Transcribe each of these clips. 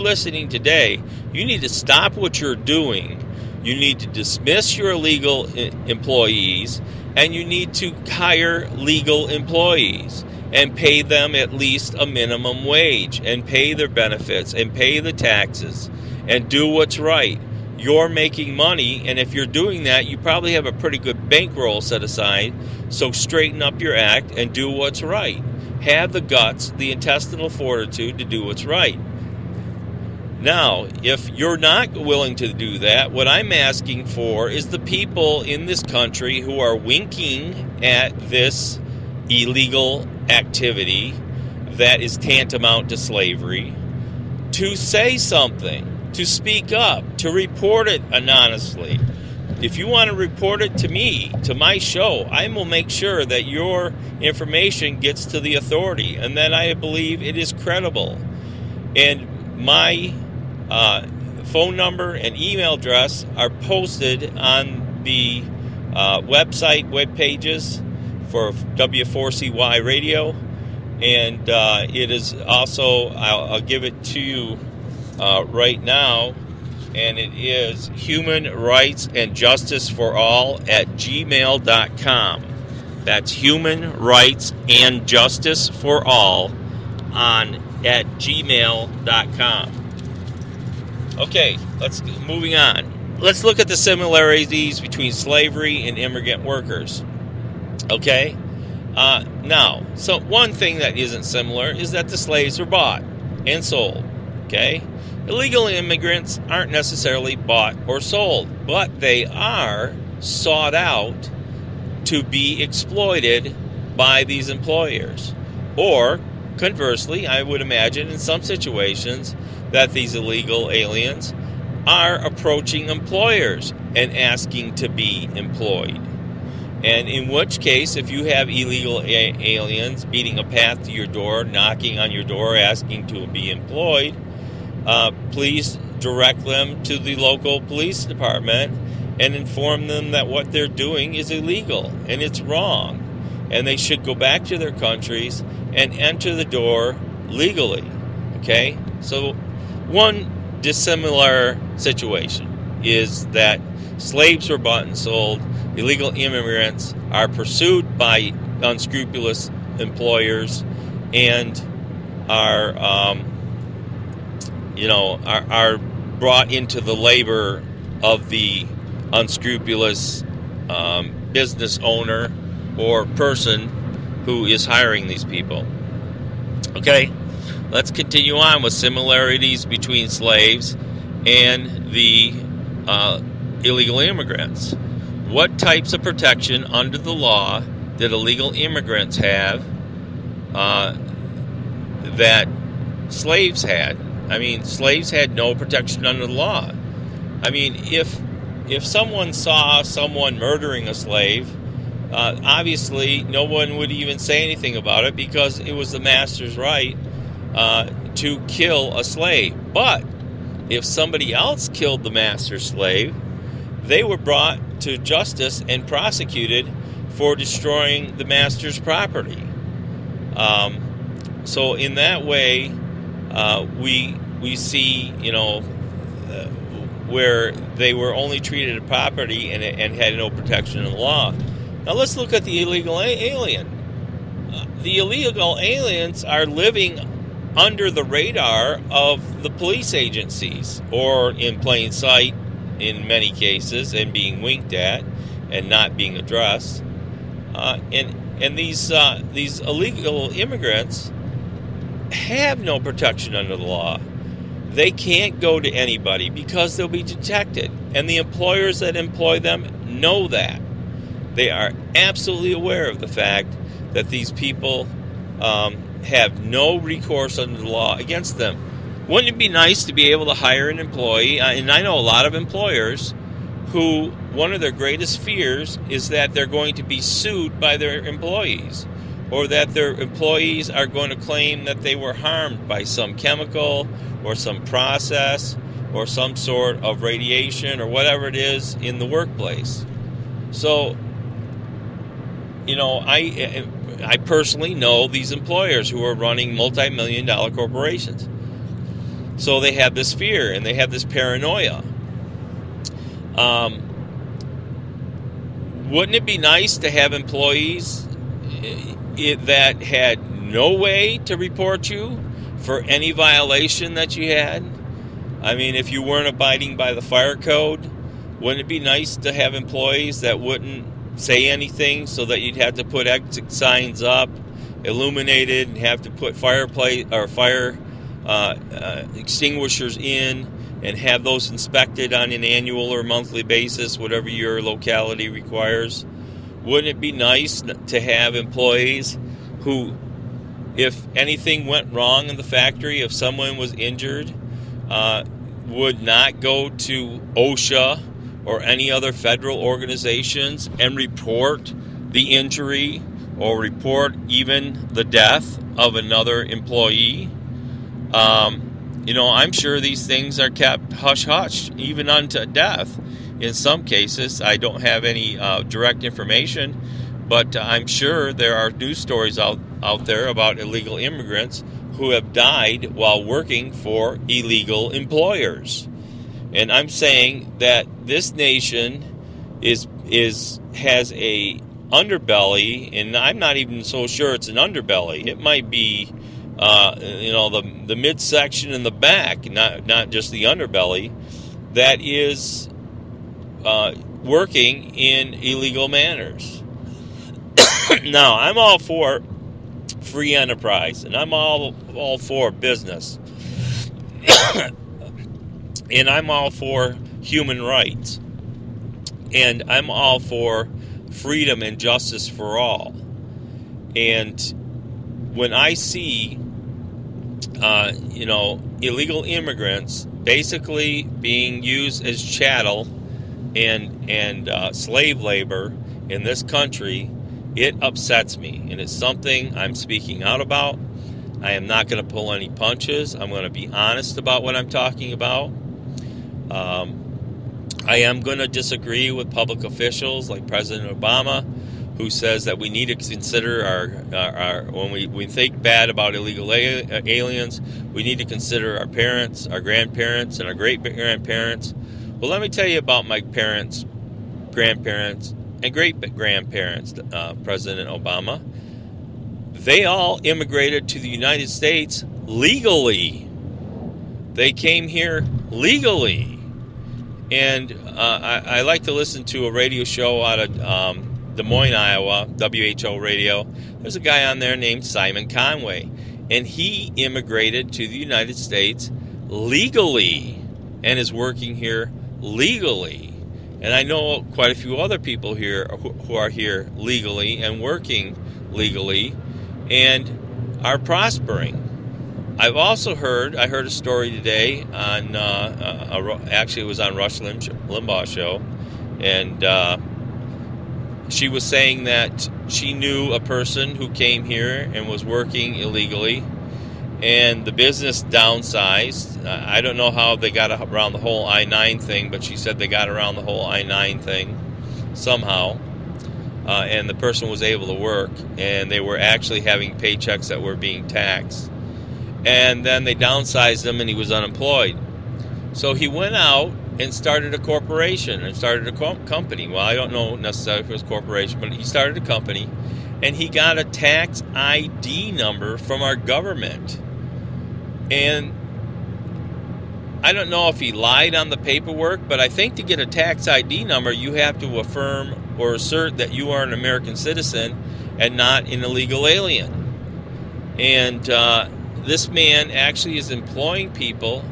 listening today, you need to stop what you're doing. You need to dismiss your illegal employees, and you need to hire legal employees and pay them at least a minimum wage and pay their benefits and pay the taxes and do what's right. You're making money, and if you're doing that, you probably have a pretty good bankroll set aside, so straighten up your act and do what's right. Have the guts, the intestinal fortitude to do what's right. Now, if you're not willing to do that, what I'm asking for is the people in this country who are winking at this illegal activity that is tantamount to slavery to say something, to speak up, to report it anonymously. If you want to report it to me, to my show, I will make sure that your information gets to the authority and that I believe it is credible. And my phone number and email address are posted on the web pages for W4CY Radio, and it is also, I'll give it to you right now, and it is Human Rights and Justice for All at gmail.com. That's Human Rights and Justice for All at gmail.com. Okay, moving on. Let's look at the similarities between slavery and immigrant workers. Okay? Now, so one thing that isn't similar is that the slaves were bought and sold. Okay? Illegal immigrants aren't necessarily bought or sold, but they are sought out to be exploited by these employers. Or, conversely, I would imagine in some situations that these illegal aliens are approaching employers and asking to be employed. And in which case, if you have illegal aliens beating a path to your door, knocking on your door, asking to be employed, please direct them to the local police department and inform them that what they're doing is illegal and it's wrong. And they should go back to their countries and enter the door legally. Okay? So one dissimilar situation is that slaves were bought and sold. Illegal immigrants are pursued by unscrupulous employers and are brought into the labor of the unscrupulous business owner or person who is hiring these people. Okay, let's continue on with similarities between slaves and the illegal immigrants. What types of protection under the law did illegal immigrants have that slaves had? I mean, slaves had no protection under the law. I mean, if someone saw someone murdering a slave, obviously no one would even say anything about it because it was the master's right to kill a slave. But if somebody else killed the master's slave, they were brought to justice and prosecuted for destroying the master's property. So in that way, we see, where they were only treated as property and had no protection in the law. Now let's look at the illegal alien. The illegal aliens are living under the radar of the police agencies, or in plain sight in many cases, and being winked at and not being addressed. And these illegal immigrants have no protection under the law. They can't go to anybody because they'll be detected. And the employers that employ them know that. They are absolutely aware of the fact that these people have no recourse under the law against them. Wouldn't it be nice to be able to hire an employee? And I know a lot of employers who, one of their greatest fears is that they're going to be sued by their employees, or that their employees are going to claim that they were harmed by some chemical or some process or some sort of radiation or whatever it is in the workplace. So, I personally know these employers who are running multi-million-dollar corporations. So they have this fear and they have this paranoia. Wouldn't it be nice to have employees that had no way to report you for any violation that you had? I mean, if you weren't abiding by the fire code, wouldn't it be nice to have employees that wouldn't say anything so that you'd have to put exit signs up, illuminated, and have to put fire extinguishers in and have those inspected on an annual or monthly basis, whatever your locality requires? Wouldn't it be nice to have employees who, if anything went wrong in the factory, if someone was injured, would not go to OSHA or any other federal organizations and report the injury or report even the death of another employee? I'm sure these things are kept hush-hush, even unto death. In some cases, I don't have any direct information, but I'm sure there are news stories out there about illegal immigrants who have died while working for illegal employers. And I'm saying that this nation has a underbelly, and I'm not even so sure it's an underbelly. It might be the midsection and the back, not just the underbelly, that is working in illegal manners. Now, I'm all for free enterprise, and I'm all for business, and I'm all for human rights, and I'm all for freedom and justice for all. And when I see illegal immigrants basically being used as chattel and slave labor in this country, it upsets me, and it's something I'm speaking out about. I am not going to pull any punches. I'm going to be honest about what I'm talking about. I am going to disagree with public officials like President Obama, who says that we need to consider our when we think bad about illegal aliens, we need to consider our parents, our grandparents, and our great-grandparents. Well, let me tell you about my parents, grandparents, and great-grandparents, President Obama. They all immigrated to the United States legally. They came here legally. And I like to listen to a radio show out of Des Moines, Iowa, WHO radio. There's a guy on there named Simon Conway, and he immigrated to the United States legally and is working here legally. And I know quite a few other people here who are here legally and working legally and are prospering. I've also heard a story today on, actually it was on Rush Limbaugh's show, and she was saying that she knew a person who came here and was working illegally, and the business downsized. I don't know how they got around the whole I-9 thing, but she said they got around the whole I-9 thing somehow, and the person was able to work, and they were actually having paychecks that were being taxed. And then they downsized him, and he was unemployed. So he went out and started a corporation and started a company. Well, I don't know necessarily if it was a corporation, but he started a company, and he got a tax ID number from our government. And I don't know if he lied on the paperwork, but I think to get a tax ID number, you have to affirm or assert that you are an American citizen and not an illegal alien. And this man actually is employing people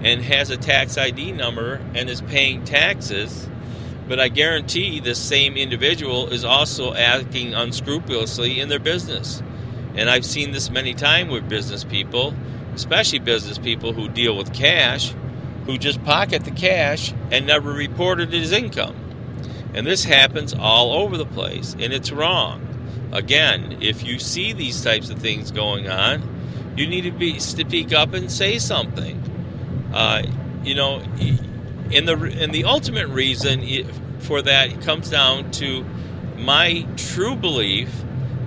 and has a tax ID number and is paying taxes, but I guarantee this same individual is also acting unscrupulously in their business. And I've seen this many times with business people, especially business people who deal with cash, who just pocket the cash and never reported his income. And this happens all over the place, and it's wrong. Again, if you see these types of things going on, you need to speak up and say something. And the ultimate reason for that comes down to my true belief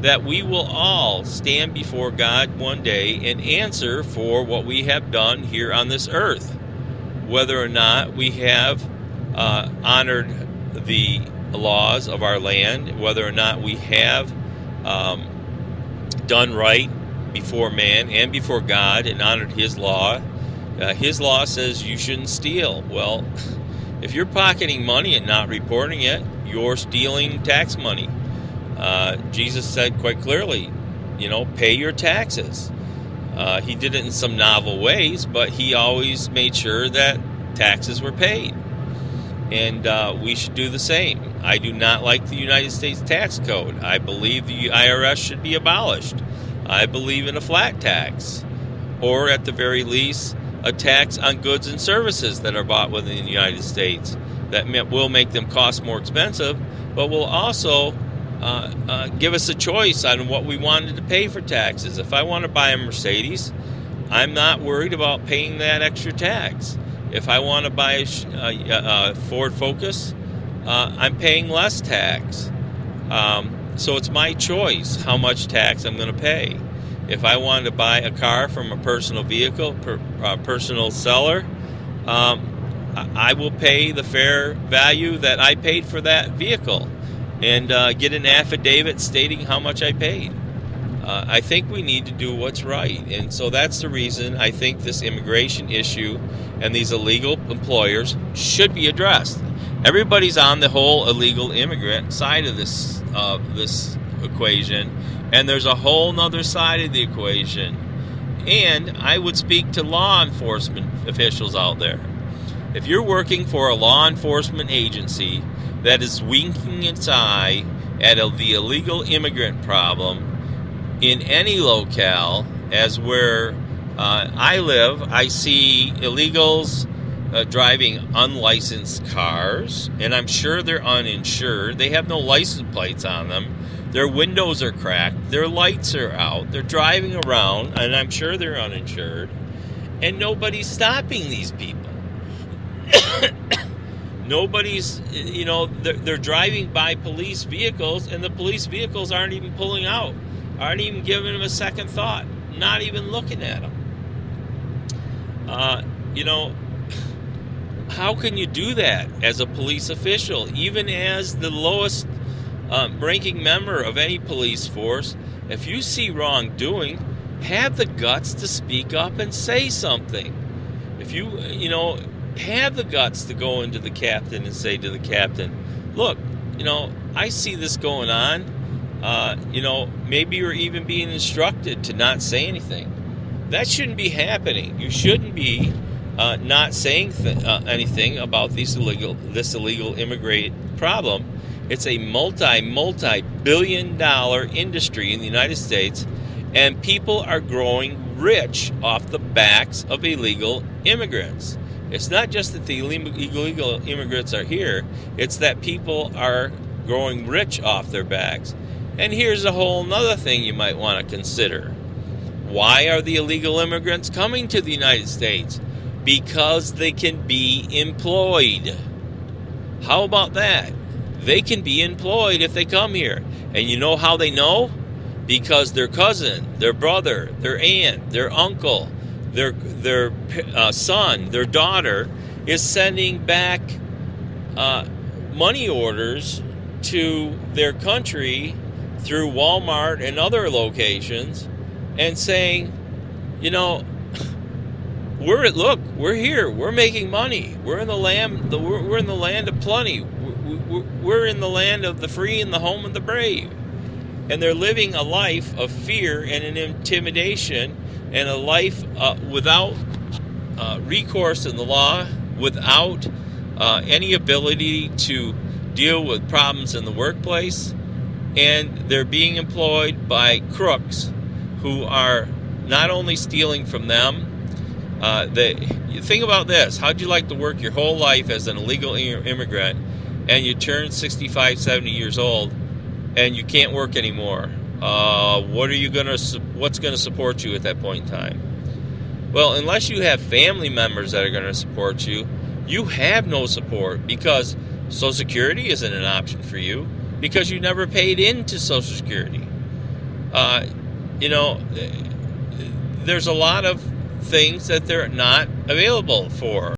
that we will all stand before God one day and answer for what we have done here on this earth, whether or not we have honored the laws of our land, whether or not we have done right before man and before God and honored His law. His law says you shouldn't steal. Well, if you're pocketing money and not reporting it, you're stealing tax money. Jesus said quite clearly, pay your taxes. He did it in some novel ways, but he always made sure that taxes were paid. And we should do the same. I do not like the United States tax code. I believe the IRS should be abolished. I believe in a flat tax, or at the very least, a tax on goods and services that are bought within the United States. That will make them cost more expensive, but will also give us a choice on what we wanted to pay for taxes. If I want to buy a Mercedes, I'm not worried about paying that extra tax. If I want to buy a Ford Focus, I'm paying less tax. So it's my choice how much tax I'm going to pay. If I wanted to buy a car from a personal vehicle, personal seller, I will pay the fair value that I paid for that vehicle and get an affidavit stating how much I paid. I think we need to do what's right. And so that's the reason I think this immigration issue and these illegal employers should be addressed. Everybody's on the whole illegal immigrant side of this equation, and there's a whole nother side of the equation. And I would speak to law enforcement officials out there. If you're working for a law enforcement agency that is winking its eye at the illegal immigrant problem in any locale, as where I live, I see illegals driving unlicensed cars, and I'm sure they're uninsured. They have no license plates on them. Their windows are cracked. Their lights are out. They're driving around, and I'm sure they're uninsured. And nobody's stopping these people. Nobody's, they're driving by police vehicles, and the police vehicles aren't even pulling out, aren't even giving them a second thought, not even looking at them. How can you do that as a police official, even as the lowest ranking member of any police force? If you see wrongdoing, have the guts to speak up and say something. If you have the guts to go into the captain and say to the captain, look, I see this going on. Maybe you're even being instructed to not say anything. That shouldn't be happening. You shouldn't be not saying anything about this illegal immigrant problem. It's a multi-billion-dollar industry in the United States, and people are growing rich off the backs of illegal immigrants. It's not just that the illegal immigrants are here, it's that people are growing rich off their backs. And here's a whole nother thing you might want to consider. Why are the illegal immigrants coming to the United States? Because they can be employed. How about that? They can be employed if they come here. And you know how they know? Because their cousin, their brother, their aunt, their uncle, their son, their daughter is sending back money orders to their country through Walmart and other locations, and saying, we're here, we're making money, we're in the land of plenty, we're in the land of the free and the home of the brave. And they're living a life of fear and an intimidation, and a life without recourse in the law, without any ability to deal with problems in the workplace. And they're being employed by crooks who are not only stealing from them. Think about this. How'd you like to work your whole life as an illegal immigrant, and you turn 65, 70 years old, and you can't work anymore? What's going to support you at that point in time? Well, unless you have family members that are going to support you, you have no support, because Social Security isn't an option for you, because you never paid into Social Security. You know, there's a lot of things that they're not available for.